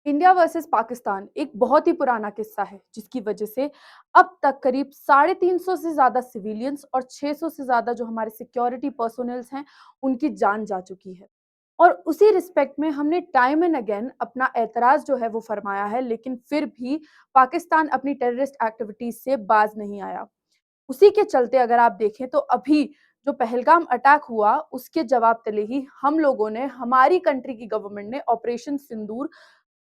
India versus Pakistan एक बहुत ही पुराना किस्सा है जिसकी वजह से अब तक करीब 350 से ज्यादा सिविलियंस और 600 से ज्यादा जो हमारे सिक्योरिटी पर्सोनल्स हैं उनकी जान जा चुकी है। और उसी रिस्पेक्ट में हमने टाइम एंड अगेन अपना एतराज जो है वो फरमाया है, लेकिन फिर भी पाकिस्तान अपनी टेररिस्ट एक्टिविटीज से बाज नहीं आया। उसी के चलते अगर आप देखें तो अभी जो पहलगाम अटैक हुआ उसके जवाब तले ही हम लोगों ने, हमारी कंट्री की गवर्नमेंट ने ऑपरेशन सिंदूर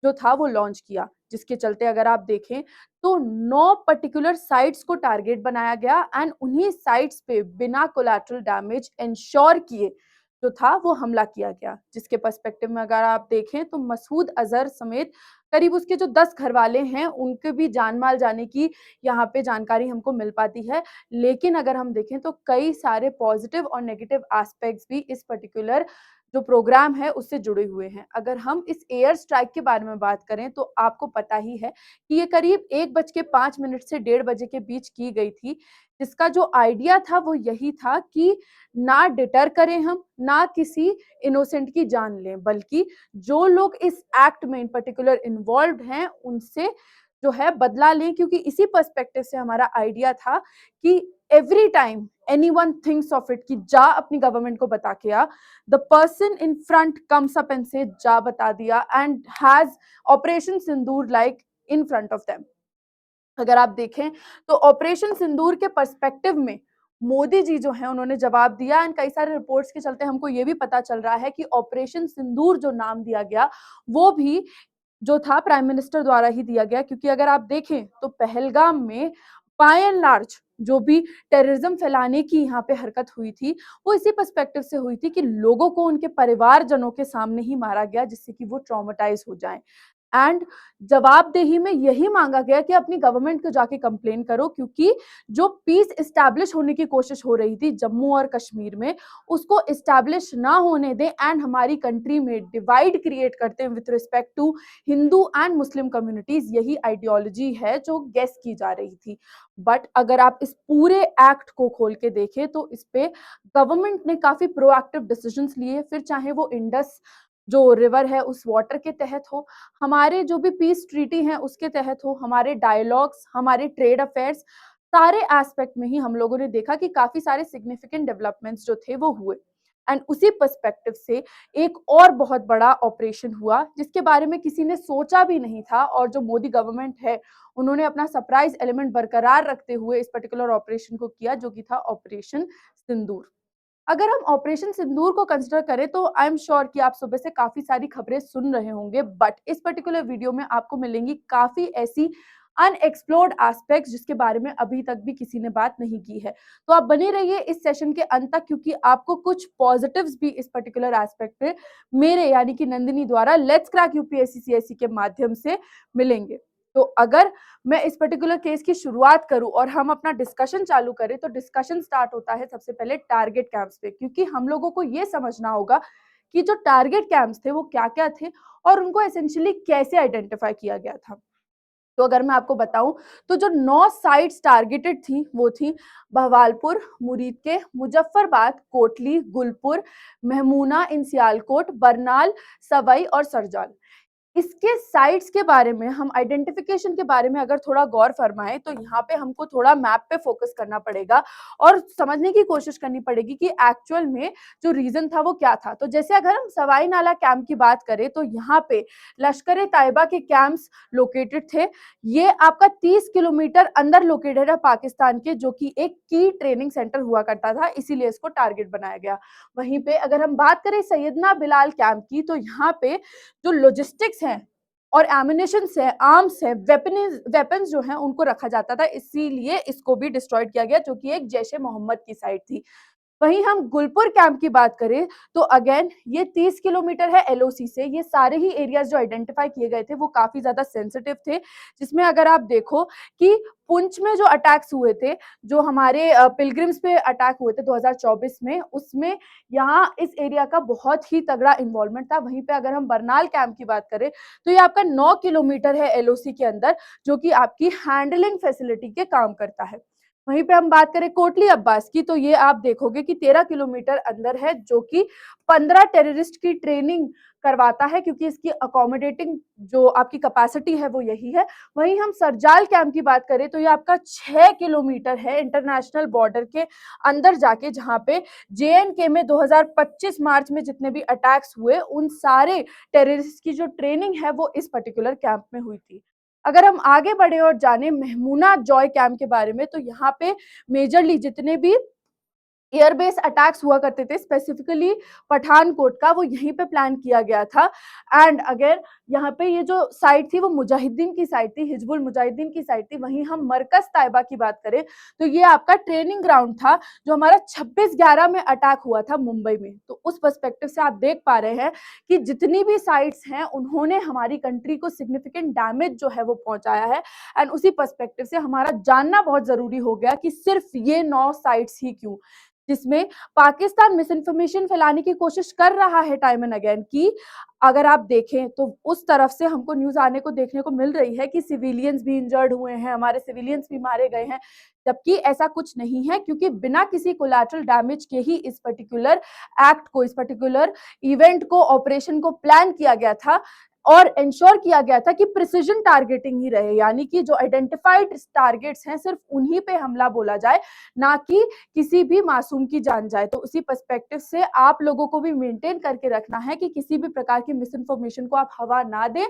जो था वो लॉन्च किया, जिसके चलते अगर आप देखें तो 9 पर्टिकुलर साइट्स को टारगेट बनाया गया एंड उन्हीं साइट्स पे बिना कोलैटरल डैमेज इंश्योर किए जो था वो हमला किया गया। जिसके पर्सपेक्टिव में अगर आप देखें तो मसूद अजहर समेत करीब उसके जो 10 घर वाले हैं उनके भी जान माल जाने की यहाँ पे जानकारी हमको मिल पाती है। लेकिन अगर हम देखें तो कई सारे पॉजिटिव और नेगेटिव एस्पेक्ट्स भी इस पर्टिकुलर जो प्रोग्राम है उससे जुड़े हुए हैं। अगर हम इस एयर स्ट्राइक के बारे में बात करें तो आपको पता ही है कि ये करीब 1:05 से 1:30 के बीच की गई थी, जिसका जो आइडिया था वो यही था कि ना डिटर करें हम, ना किसी इनोसेंट की जान लें, बल्कि जो लोग इस एक्ट में इन पर्टिकुलर इन्वॉल्व हैं उनसे जो है बदला लें। क्योंकि इसी पर्सपेक्टिव से हमारा आइडिया था कि every time anyone thinks of it कि जा अपनी गवर्नमेंट को बता के आ, the person in front comes up and say जा बता दिया and has operation Sindoor like in front of them. अगर आप देखें तो ऑपरेशन सिंदूर के पर्सपेक्टिव में मोदी जी जो है उन्होंने जवाब दिया एंड कई सारे रिपोर्ट्स के चलते हमको ये भी पता चल रहा है कि ऑपरेशन सिंदूर जो नाम दिया गया वो भी जो था प्राइम मिनिस्टर द्वारा ही दिया गया। क्योंकि अगर आप देखें तो पहलगाम में बाय एंड लार्ज जो भी टेररिज्म फैलाने की यहाँ पे हरकत हुई थी वो इसी पर्सपेक्टिव से हुई थी कि लोगों को उनके परिवारजनों के सामने ही मारा गया जिससे कि वो ट्रॉमेटाइज हो जाएं। एंड जवाबदेही में यही मांगा गया कि अपनी गवर्नमेंट को जाके कंप्लेन करो, क्योंकि जो पीस एस्टैब्लिश होने की कोशिश हो रही थी जम्मू और कश्मीर में उसको एस्टैब्लिश ना होने दें एंड हमारी कंट्री में डिवाइड क्रिएट करते हैं with respect to Hindu and Muslim communities. यही आइडियोलॉजी है जो गेस की जा रही थी। बट अगर आप इस पूरे एक्ट को खोल के देखें तो इस पे गवर्नमेंट ने काफी प्रोएक्टिव डिसीजंस लिए, फिर चाहे वो इंडस जो रिवर है उस वाटर के तहत हो, हमारे जो भी पीस ट्रीटी हैं उसके तहत हो, हमारे डायलॉग्स, हमारे ट्रेड अफेयर्स, सारे एस्पेक्ट में ही हम लोगों ने देखा कि काफी सारे सिग्निफिकेंट डेवलपमेंट्स जो थे वो हुए। एंड उसी पर्सपेक्टिव से एक और बहुत बड़ा ऑपरेशन हुआ जिसके बारे में किसी ने सोचा भी नहीं था, और जो मोदी गवर्नमेंट है उन्होंने अपना सरप्राइज एलिमेंट बरकरार रखते हुए इस पर्टिकुलर ऑपरेशन को किया, जो कि था ऑपरेशन सिंदूर। अगर हम ऑपरेशन सिंदूर को कंसिडर करें तो आई एम श्योर कि आप सुबह से काफी सारी खबरें सुन रहे होंगे, बट इस पर्टिकुलर वीडियो में आपको मिलेंगी काफी ऐसी अनएक्सप्लोर्ड एस्पेक्ट्स जिसके बारे में अभी तक भी किसी ने बात नहीं की है। तो आप बने रहिए इस सेशन के अंत तक, क्योंकि आपको कुछ पॉजिटिव्स भी इस पर्टिकुलर एस्पेक्ट पे मेरे यानी कि नंदिनी द्वारा लेट्स क्रैक यूपीएससी सीएससी के माध्यम से मिलेंगे। तो अगर मैं इस पर्टिकुलर केस की शुरुआत करूं और हम अपना डिस्कशन चालू करें तो डिस्कशन स्टार्ट होता है सबसे पहले टारगेट कैंप्स पे, क्योंकि हम लोगों को ये समझना होगा कि जो टारगेट कैंप्स थे वो क्या क्या थे और उनको एसेंशियली कैसे आइडेंटिफाई किया गया था। तो अगर मैं आपको बताऊं तो जो 9 साइट्स टारगेटेड थी वो थी बहवालपुर, मुरीद के, मुजफ्फरबाद, कोटली, गुलपुर, महमूना इन सियालकोट, बरनाल, सवाई और सरजाल। इसके साइट्स के बारे में, हम आइडेंटिफिकेशन के बारे में अगर थोड़ा गौर फरमाएं तो यहाँ पे हमको थोड़ा मैप पे फोकस करना पड़ेगा और समझने की कोशिश करनी पड़ेगी कि एक्चुअल में जो रीजन था वो क्या था। तो जैसे अगर हम सवाई नाला कैंप की बात करें तो यहाँ पे लश्कर ए तैयबा के कैंप्स लोकेटेड थे। ये आपका 30 किलोमीटर अंदर लोकेटेड है पाकिस्तान के, जो कि एक की ट्रेनिंग सेंटर हुआ करता था, इसीलिए इसको टारगेट बनाया गया। वहीं पे अगर हम बात करें सैयदना बिलाल कैंप की तो यहाँ पे जो लॉजिस्टिक्स हैं और एमिनेशंस है, आर्म्स है, वेपन्स जो हैं उनको रखा जाता था, इसीलिए इसको भी डिस्ट्रॉयड किया गया, जो कि एक जैश ए मोहम्मद की साइट थी। वहीं हम गुलपुर कैंप की बात करें तो अगेन ये 30 किलोमीटर है एलओसी से। ये सारे ही एरियाज जो आइडेंटिफाई किए गए थे वो काफी ज्यादा सेंसिटिव थे, जिसमें अगर आप देखो कि पुंछ में जो अटैक्स हुए थे, जो हमारे पिलग्रिम्स पे अटैक हुए थे 2024 में, उसमें यहाँ इस एरिया का बहुत ही तगड़ा इन्वॉल्वमेंट था। वहीं पे अगर हम बरनाल कैंप की बात करें तो ये आपका 9 किलोमीटर है एलओसी के अंदर, जो कि आपकी हैंडलिंग फैसिलिटी के काम करता है। वहीं पे हम बात करें कोटली अब्बास की, तो ये आप देखोगे कि 13 किलोमीटर अंदर है, जो कि 15 टेररिस्ट की ट्रेनिंग करवाता है, क्योंकि इसकी अकोमोडेटिंग जो आपकी कैपेसिटी है वो यही है। वहीं हम सरजाल कैंप की बात करें तो ये आपका 6 किलोमीटर है इंटरनेशनल बॉर्डर के अंदर जाके, जहाँ पे जेएनके में 2025 मार्च में जितने भी अटैक्स हुए उन सारे टेररिस्ट की जो ट्रेनिंग है वो इस पर्टिकुलर कैंप में हुई थी। अगर हम आगे बढ़े और जाने महमूना जॉय कैंप के बारे में, तो यहाँ पे मेजरली जितने भी एयरबेस अटैक्स हुआ करते थे, स्पेसिफिकली पठानकोट का, वो यहीं पे प्लान किया गया था। एंड अगर यहाँ पे ये जो साइट थी वो मुजाहिदीन की साइट थी, हिजबुल मुजाहिदीन की साइट थी। वहीं हम मरकज ताइबा की बात करें तो ये आपका ट्रेनिंग ग्राउंड था, जो हमारा 26/11 में अटैक हुआ था मुंबई में। तो उस पर्सपेक्टिव से आप देख पा रहे हैं कि जितनी भी साइट्स हैं उन्होंने हमारी कंट्री को सिग्निफिकेंट डैमेज जो है वो पहुंचाया है। एंड उसी पर्सपेक्टिव से हमारा जानना बहुत जरूरी हो गया कि सिर्फ ये 9 साइट्स ही क्यों, जिसमें पाकिस्तान मिस इन्फॉर्मेशन फैलाने की कोशिश कर रहा है टाइम एंड अगेन, कि अगर आप देखें तो उस तरफ से हमको न्यूज आने को देखने को मिल रही है कि सिविलियंस भी इंजर्ड हुए हैं, हमारे सिविलियंस भी मारे गए हैं। जबकि ऐसा कुछ नहीं है, क्योंकि बिना किसी कोलैटरल डैमेज के ही इस पर्टिकुलर एक्ट को, इस पर्टिकुलर इवेंट को, ऑपरेशन को प्लान किया गया था और इंश्योर किया गया था कि प्रिसिजन टारगेटिंग ही रहे, यानी कि जो आइडेंटिफाइड टारगेट्स हैं सिर्फ उन्हीं पे हमला बोला जाए, ना कि किसी भी मासूम की जान जाए। तो उसी पर्सपेक्टिव से आप लोगों को भी मेंटेन करके रखना है कि किसी भी प्रकार की मिस इन्फॉर्मेशन को आप हवा ना दें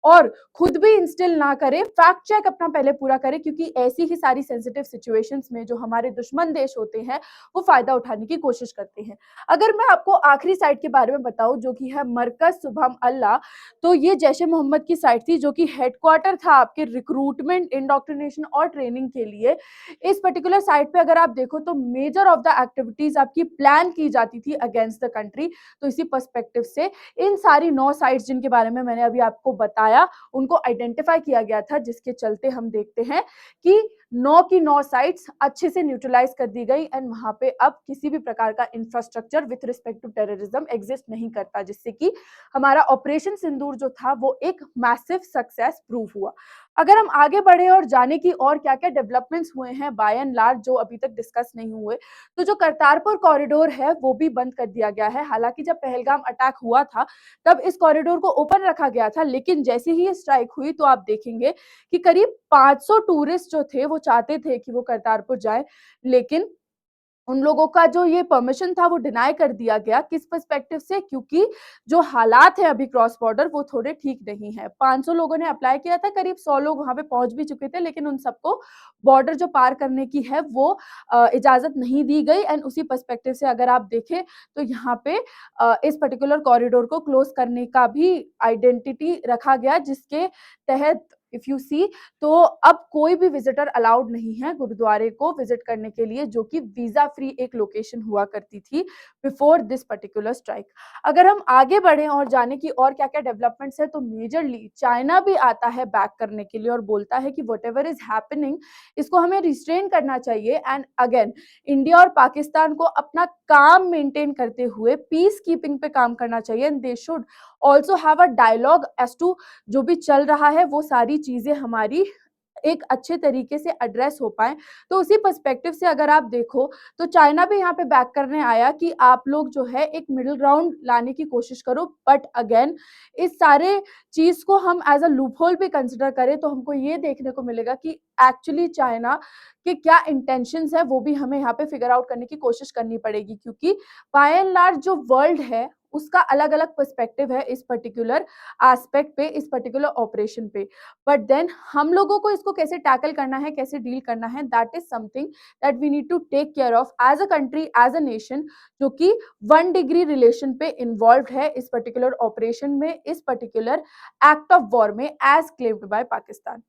और खुद भी इंस्टिल ना करें। फैक्ट चेक अपना पहले पूरा करें, क्योंकि ऐसी ही सारी सेंसिटिव सिचुएशंस में जो हमारे दुश्मन देश होते हैं वो फायदा उठाने की कोशिश करते हैं। अगर मैं आपको आखिरी साइट के बारे में बताऊं, जो कि है मरकज सुबह अल्लाह, तो ये जैश ए मोहम्मद की साइट थी, जो कि हेडक्वार्टर था आपके रिक्रूटमेंट, इंडोक्ट्रिनेशन और ट्रेनिंग के लिए। इस पर्टिकुलर साइट पे अगर आप देखो तो मेजर ऑफ द एक्टिविटीज आपकी प्लान की जाती थी अगेंस्ट द कंट्री। तो इसी पर्सपेक्टिव से इन सारी 9 साइट्स जिनके बारे में मैंने अभी आपको बताया, उनको आइडेंटिफाई किया गया था, जिसके चलते हम देखते हैं कि 9 की 9 साइट्स अच्छे से न्यूट्रलाइज कर दी गई एंड वहां पे अब किसी भी प्रकार का infrastructure with respect to terrorism exist नहीं करता, जिससे कि हमारा ऑपरेशन सिंदूर जो था वो एक मैसिव सक्सेस प्रूव हुआ। अगर हम आगे बढ़े और जाने की और क्या क्या डेवलपमेंट्स हुए हैं बाय एंड लार्ज जो अभी तक डिस्कस नहीं हुए, तो जो करतारपुर कॉरिडोर है वो भी बंद कर दिया गया है। हालांकि जब पहलगाम अटैक हुआ था तब इस कॉरिडोर को ओपन रखा गया था, लेकिन जैसे ही ये स्ट्राइक हुई तो आप देखेंगे कि करीब 500 टूरिस्ट जो थे वो चाहते थे कि वो करतारपुर जाए, लेकिन उन लोगों का जो ये परमिशन था वो डिनाई कर दिया गया। किस पर्सपेक्टिव से? क्योंकि जो हालात है अभी क्रॉस बॉर्डर वो थोड़े ठीक नहीं है। 500 लोगों ने अप्लाई किया था, करीब 100 लोग वहां पे पहुंच भी चुके थे, लेकिन उन सबको बॉर्डर जो पार करने की है वो इजाजत नहीं दी गई। एंड उसी पर्सपेक्टिव से अगर आप देखें तो यहाँ पे इस पर्टिकुलर कॉरिडोर को क्लोज करने का भी आइडेंटिटी रखा गया, जिसके तहत इफ यू सी, तो अब कोई भी विजिटर अलाउड नहीं है गुरुद्वारे को विजिट करने के लिए, जो कि वीजा फ्री एक लोकेशन हुआ करती थी बिफोर दिस पर्टिकुलर स्ट्राइक। अगर हम आगे बढ़े और जाने की और क्या क्या डेवलपमेंट्स है, तो मेजरली चाइना भी आता है बैक करने के लिए और बोलता है कि वट एवर इज हैपनिंग इसको हमें रिस्ट्रेन करना चाहिए। एंड अगेन इंडिया और पाकिस्तान को अपना काम मेंटेन करते हुए पीस कीपिंग पे काम करना चाहिए and they should also have a dialogue as to जो भी चल रहा है वो सारी चीजें हमारी एक अच्छे तरीके से एड्रेस हो पाए। तो उसी पर्सपेक्टिव से अगर आप देखो तो चाइना भी यहाँ पे बैक करने आया कि आप लोग जो है एक मिडिल ग्राउंड लाने की कोशिश करो। बट अगेन इस सारे चीज को हम एज अ लूप होल भी कंसिडर करें तो हमको ये देखने को मिलेगा कि एक्चुअली चाइना के क्या इंटेंशंस है वो भी हमें यहाँ पे फिगर आउट करने की कोशिश करनी पड़ेगी, क्योंकि बाय एंड लार्ज जो वर्ल्ड है उसका अलग अलग पर्सपेक्टिव है इस पर्टिकुलर एस्पेक्ट पे, इस पर्टिकुलर ऑपरेशन पे। बट देन हम लोगों को इसको कैसे टैकल करना है, कैसे डील करना है, that is something that we need to take care of as a country, as a nation, जो कि 1 डिग्री रिलेशन पे इन्वॉल्व है इस पर्टिकुलर ऑपरेशन में, इस पर्टिकुलर एक्ट ऑफ वॉर में एज क्लेम्ड बाय पाकिस्तान।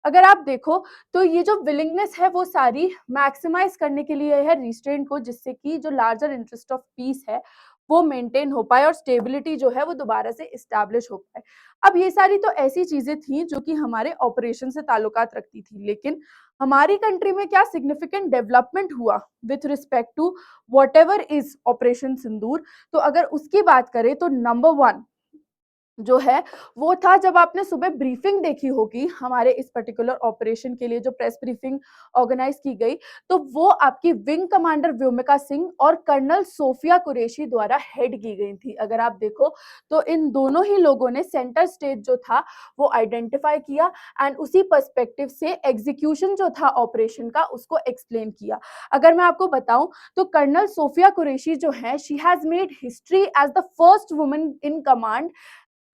अगर आप देखो तो ये जो विलिंगनेस है वो सारी मैक्सिमाइज करने के लिए है रिस्ट्रेंट को, जिससे कि जो लार्जर इंटरेस्ट ऑफ पीस है वो मेंटेन हो पाए और स्टेबिलिटी जो है वो दोबारा से इस्टेब्लिश हो पाए। अब ये सारी तो ऐसी चीजें थी जो कि हमारे ऑपरेशन से ताल्लुकात रखती थी, लेकिन हमारी कंट्री में क्या सिग्निफिकेंट डेवलपमेंट हुआ with respect to whatever is operation Sindoor, तो अगर उसकी बात करें तो नंबर 1 जो है वो था जब आपने सुबह ब्रीफिंग देखी होगी हमारे इस पर्टिकुलर ऑपरेशन के लिए जो प्रेस ब्रीफिंग ऑर्गेनाइज की गई, तो वो आपकी विंग कमांडर व्योमिका सिंह और कर्नल सोफिया कुरैशी द्वारा हेड की गई थी। अगर आप देखो तो इन दोनों ही लोगों ने सेंटर स्टेज जो था वो आइडेंटिफाई किया एंड उसी पर्सपेक्टिव से एग्जीक्यूशन जो था ऑपरेशन का उसको एक्सप्लेन किया। अगर मैं आपको बताऊं तो कर्नल सोफिया कुरैशी जो है she has made history as the first woman in command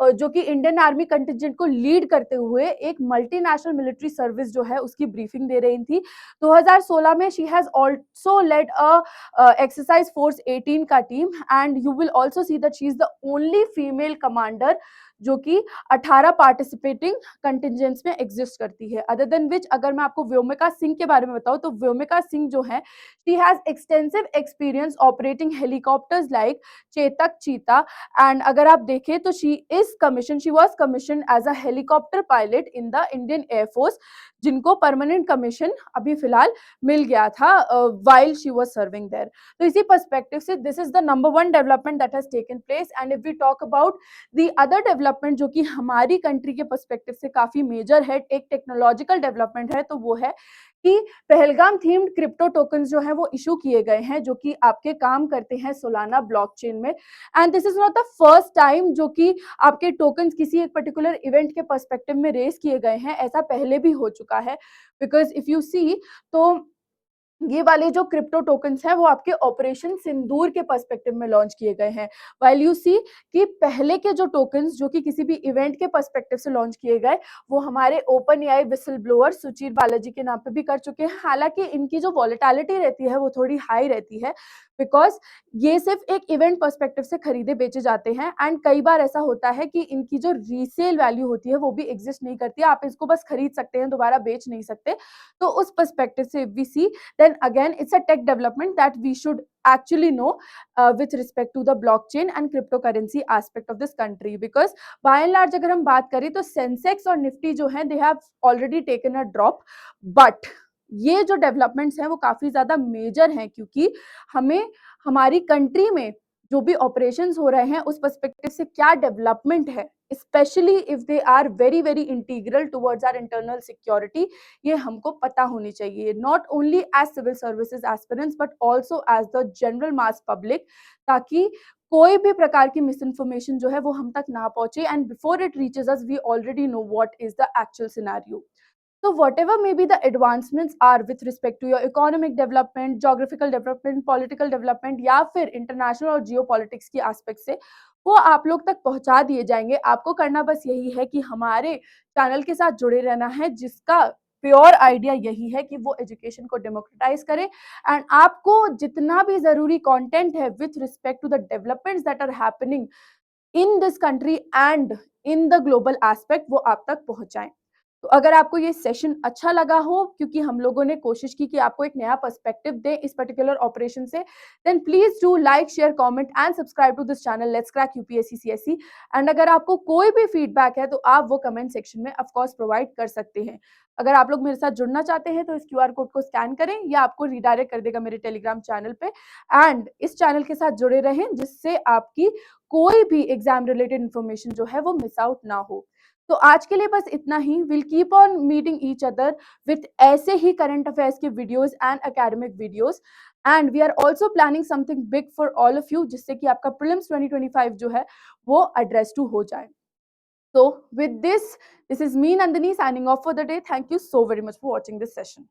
जो कि इंडियन आर्मी कंटिजेंट को लीड करते हुए एक मल्टीनेशनल मिलिट्री सर्विस जो है उसकी ब्रीफिंग दे रही थी। 2016 में she has also led a exercise force 18 का team and you will also see that she is the only female commander जो कि 18 पार्टिसिपेटिंग कंटिजेंट्स में एग्जिस्ट करती है। अदर देन विच अगर मैं आपको व्योमिका सिंह के बारे में बताऊं तो व्योमिका सिंह जो है she has extensive experience operating helicopters like Chetak Cheetah and अगर आप देखें तो she was commission as a helicopter pilot in the Indian air force, जिनको परमानेंट कमीशन अभी फिलहाल मिल गया था while she was serving there. तो इसी पर्सपेक्टिव से this is the number one development that has taken place and if we talk about the other development जो कि हमारी कंट्री के पर्सपेक्टिव से काफी मेजर है, एक टेक्नोलॉजिकल डेवलपमेंट है, तो वो है कि पहलगाम थीम्ड क्रिप्टो टोकन्स जो हैं वो इशू किए गए हैं जो कि आपके काम करते हैं सोलाना ब्लॉकचेन में and this is not the first time जो कि आपके टोकन्स किसी एक पर्टिकुलर इवेंट के पर्सपेक्टिव में रेस किए गए हैं, ऐसा पहले भी हो चुका है। बिकॉज इफ यू सी तो ये वाले जो क्रिप्टो टोकन्स हैं वो आपके ऑपरेशन सिंदूर के पर्सपेक्टिव में लॉन्च किए गए हैं। व्हाइल यू सी कि पहले के जो टोकन्स जो कि किसी भी इवेंट के पर्सपेक्टिव से लॉन्च किए गए वो हमारे OpenAI whistleblower Suchir Balaji के नाम पे भी कर चुके हैं। हालांकि इनकी जो वॉलेटिलिटी रहती है वो थोड़ी हाई रहती है बिकॉज ये सिर्फ एक इवेंट पर्सपेक्टिव से खरीदे बेचे जाते हैं एंड कई बार ऐसा होता है कि इनकी जो रीसेल वैल्यू होती है वो भी एग्जिस्ट नहीं करती है, आप इसको बस खरीद सकते हैं, दोबारा बेच नहीं सकते। तो उस पर्सपेक्टिव से we see then again it's a tech development that we should actually know with respect to the blockchain and cryptocurrency aspect of this country because by and large अगर हम बात करें तो सेंसेक्स और निफ्टी जो है they have already taken a drop but ये जो डेवलपमेंट्स हैं वो काफी ज्यादा मेजर हैं क्योंकि हमें हमारी कंट्री में जो भी ऑपरेशंस हो रहे हैं उस पर्सपेक्टिव से क्या डेवलपमेंट है, specially if they are very very integral towards our internal security, ये हमको पता होनी चाहिए not only as civil services aspirants but also as the general mass public, ताकि कोई भी प्रकार की मिस इन्फॉर्मेशन जो है वो हम तक ना पहुंचे and before it reaches us we already know what is the actual scenario. So whatever may be the advancements are with respect to your economic development, geographical development, political development या फिर international और geopolitics की aspect से वो आप लोग तक पहुंचा दिए जाएंगे। आपको करना बस यही है कि हमारे चैनल के साथ जुड़े रहना है जिसका प्योर आइडिया यही है कि वो एजुकेशन को डेमोक्रेटाइज करे एंड आपको जितना भी जरूरी कंटेंट है with respect to the developments that are happening in this country and in the global aspect वो आप तक पहुंचाएं। तो अगर आपको ये सेशन अच्छा लगा हो क्योंकि हम लोगों ने कोशिश की कि आपको एक नया पर्सपेक्टिव दें इस पर्टिकुलर ऑपरेशन से, then please do like share comment and subscribe to this channel let's crack UPSC CSE एंड अगर आपको कोई भी फीडबैक है तो आप वो कमेंट सेक्शन में ऑफ कोर्स प्रोवाइड कर सकते हैं। अगर आप लोग मेरे साथ जुड़ना चाहते हैं तो इस क्यूआर कोड को स्कैन करें या आपको रिडायरेक्ट कर देगा मेरे टेलीग्राम चैनल पे एंड इस चैनल के साथ जुड़े रहें जिससे आपकी कोई भी एग्जाम रिलेटेड इंफॉर्मेशन जो है वो मिस आउट ना हो। तो आज के लिए बस इतना ही। Will keep on meeting each other with ऐसे ही करंट अफेयर्स के videos and academic videos and we are also planning something big for all of you जिससे कि आपका प्रीलिम्स 2025 जो है वो एड्रेस टू हो जाए। So with this is me Nandini signing off for the day. Thank you so very much for watching this session.